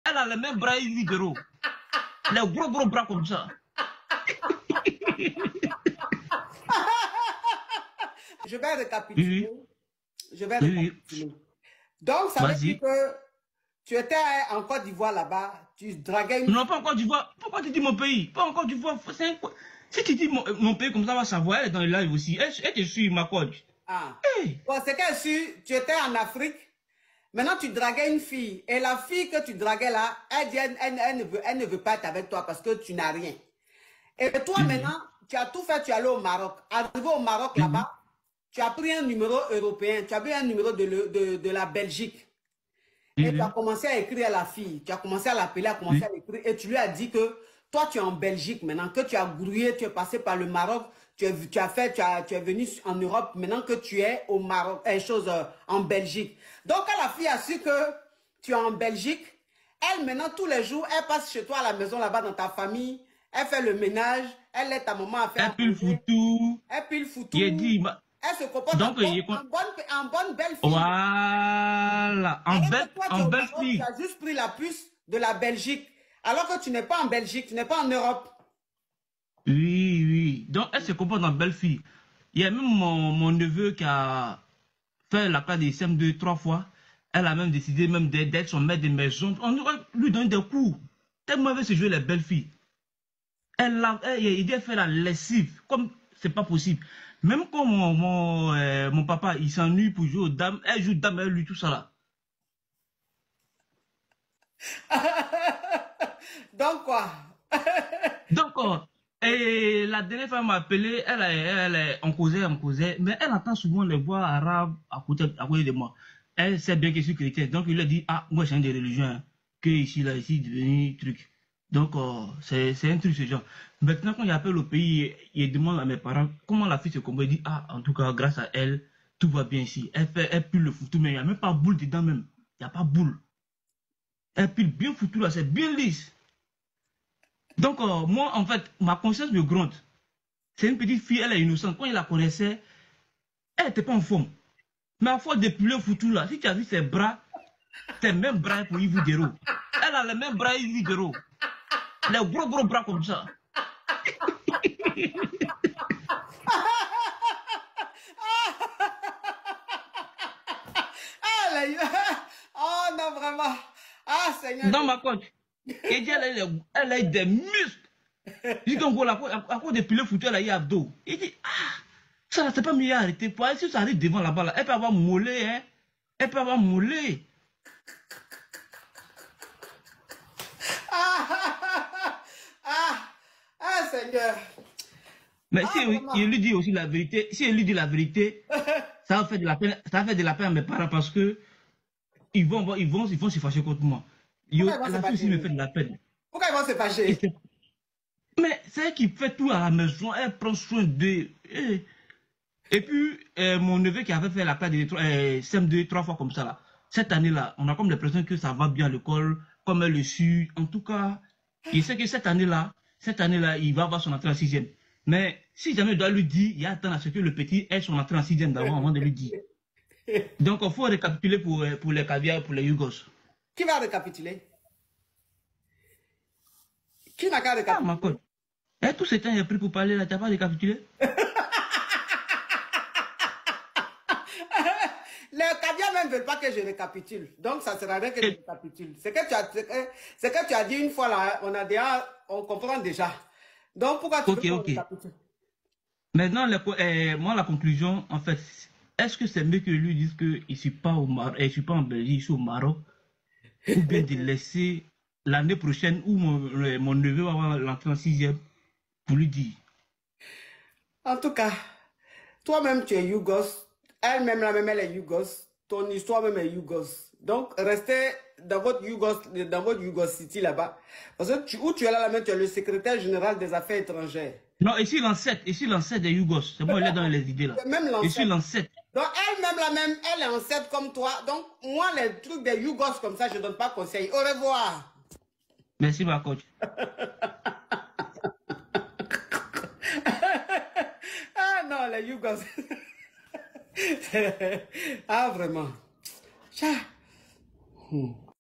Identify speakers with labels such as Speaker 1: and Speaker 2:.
Speaker 1: Elle a les mêmes bras libéraux. Les gros bras comme ça.
Speaker 2: Je vais récapituler.
Speaker 1: Oui,
Speaker 2: Je vais
Speaker 1: oui.
Speaker 2: récapituler. Donc, ça veut dire
Speaker 1: Vas-y.
Speaker 2: que tu étais en Côte d'Ivoire là-bas, tu draguais une
Speaker 1: Non,
Speaker 2: fille.
Speaker 1: pas encore d'Ivoire. Pourquoi tu dis mon pays? Pas encore d'Ivoire. Si tu dis mon pays comme ça, va savoir. Elle est dans le live aussi. Elle te suit, ma coach.
Speaker 2: Ah.
Speaker 1: Hey.
Speaker 2: Bon, c'est qu'elle suit, tu étais en Afrique. Maintenant, tu draguais une fille. Et la fille que tu draguais là, elle dit, elle ne veut pas être avec toi parce que tu n'as rien. Et toi, maintenant, tu as tout fait, tu es allé au Maroc. Arrivé au Maroc là-bas, tu as pris un numéro européen, tu as pris un numéro de la Belgique. Et tu as commencé à écrire à la fille, tu as commencé à l'appeler, à commencer à l'écrire. Et tu lui as dit que toi, tu es en Belgique maintenant, que tu as grouillé, tu es passé par le Maroc, tu es venu en Europe, maintenant que tu es au Maroc, en Belgique. Donc, quand la fille a su que tu es en Belgique, elle, maintenant, tous les jours, elle passe chez toi à la maison, là-bas, dans ta famille, elle fait le ménage, elle aide ta maman à faire
Speaker 1: Elle
Speaker 2: à
Speaker 1: pile
Speaker 2: manger,
Speaker 1: foutu.
Speaker 2: elle pile foutu,
Speaker 1: Il dit.
Speaker 2: elle se comporte
Speaker 1: Donc,
Speaker 2: en bonne belle fille.
Speaker 1: voilà.
Speaker 2: Alors que toi, tu es
Speaker 1: En
Speaker 2: au
Speaker 1: belle
Speaker 2: Maroc, tu
Speaker 1: fille.
Speaker 2: as juste pris la puce de la Belgique. Alors que tu n'es pas en Belgique, tu n'es pas en Europe.
Speaker 1: Oui, oui. Donc, elle se comporte en belle fille. Il y a même mon neveu qui a fait la classe des CM2 3 fois. Elle a même décidé même d'être son maître de maison. On lui donne des coups. Tellement elle veut se jouer les belles filles. Il a fait la lessive. Comme c'est pas possible. Même quand mon papa, il s'ennuie pour jouer aux dames, elle joue dame, elle lui, tout ça là.
Speaker 2: Donc quoi?
Speaker 1: Donc, et la dernière fois, elle m'a appelé, on causait, mais elle entend souvent les voix arabes à côté de moi. Elle sait bien que je suis chrétien, donc il lui a dit, ah, moi, je change de religion, hein, que ici, là, ici, devenu truc. Donc, c'est un truc, ce genre. Maintenant, quand il appelle au pays, il demande à mes parents comment la fille se comporte. Il dit, ah, en tout cas, grâce à elle, tout va bien ici. Elle pue le foutu, mais il n'y a même pas boule dedans même. Il n'y a pas boule. Elle pue bien foutu là, c'est bien lisse. Donc, moi, en fait, ma conscience me gronde. C'est une petite fille, elle est innocente. Quand il la connaissait, elle n'était pas en forme. Mais à force de plus foutu là, si tu as vu ses bras, ses mêmes bras pour Yves Dero. Elle a les mêmes bras Yves Dero. Les gros bras comme ça.
Speaker 2: Oh non, vraiment. Ah, Seigneur.
Speaker 1: Dans ma coach, elle a des muscles. Je dis qu'en gros, à cause de plus foutu, elle a eu abdos. Il dit, ah, ça, c'est pas mieux à arrêter. Pour si ça arrive devant là-bas, là, elle peut avoir mollet, hein. Elle peut avoir mollet.
Speaker 2: Seigneur.
Speaker 1: Mais si il lui dit aussi la vérité, si il lui dit la vérité, ça va faire de la peine, ça va faire de la peine à mes parents parce que ils vont se fâcher contre moi. La fille aussi me fait de la peine.
Speaker 2: Pourquoi ils vont se fâcher?
Speaker 1: Mais c'est elle qui fait tout à la maison, elle prend soin d'eux. Et puis, mon neveu qui avait fait la classe de CM2 3 fois comme ça, là, cette année-là, on a comme l'impression que ça va bien à l'école, comme elle le suit. En tout cas, il sait que cette année-là, il va avoir son entrée en sixième. Mais si jamais il doit lui dire, il y a attendre à ce que le petit ait son entrée en sixième d'avant avant de lui dire. Donc, il faut récapituler pour les caviars, pour les Yougos.
Speaker 2: Qui va récapituler? Qui n'a qu'à récapituler?
Speaker 1: Ah, ma colle. Et tout ce temps, il a pris pour parler là, tu n'as pas récapitulé?
Speaker 2: Les caviars même ne veulent pas que je récapitule. Donc, ça ne sert à rien que je récapitule. C'est que tu as dit une fois là, on comprend déjà. Donc, pourquoi tu veux qu'on récapitule?
Speaker 1: Maintenant, moi, la conclusion, en fait, est-ce que c'est mieux que lui dise qu'il ne suis pas au Maroc, je suis pas en Belgique, je suis au Maroc, ou bien de laisser l'année prochaine où mon neveu va avoir l'entrée en sixième pour lui dire?
Speaker 2: En tout cas, toi-même, tu es Yougos. Elle-même, elle est Yougos. Ton histoire même est Yougos. Donc, restez dans votre Yougos City là-bas. Parce que où tu es là, tu es le secrétaire général des affaires étrangères.
Speaker 1: Non, ici l'ancêtre des Yougos. C'est bon, il est dans les idées là. Je suis l'ancêtre.
Speaker 2: Donc, elle-même, elle est ancêtre comme toi. Donc, moi, les trucs des Yougos comme ça, je ne donne pas conseil. Au revoir.
Speaker 1: Merci, ma coach.
Speaker 2: Ah non, les Yougos. Ah, vraiment.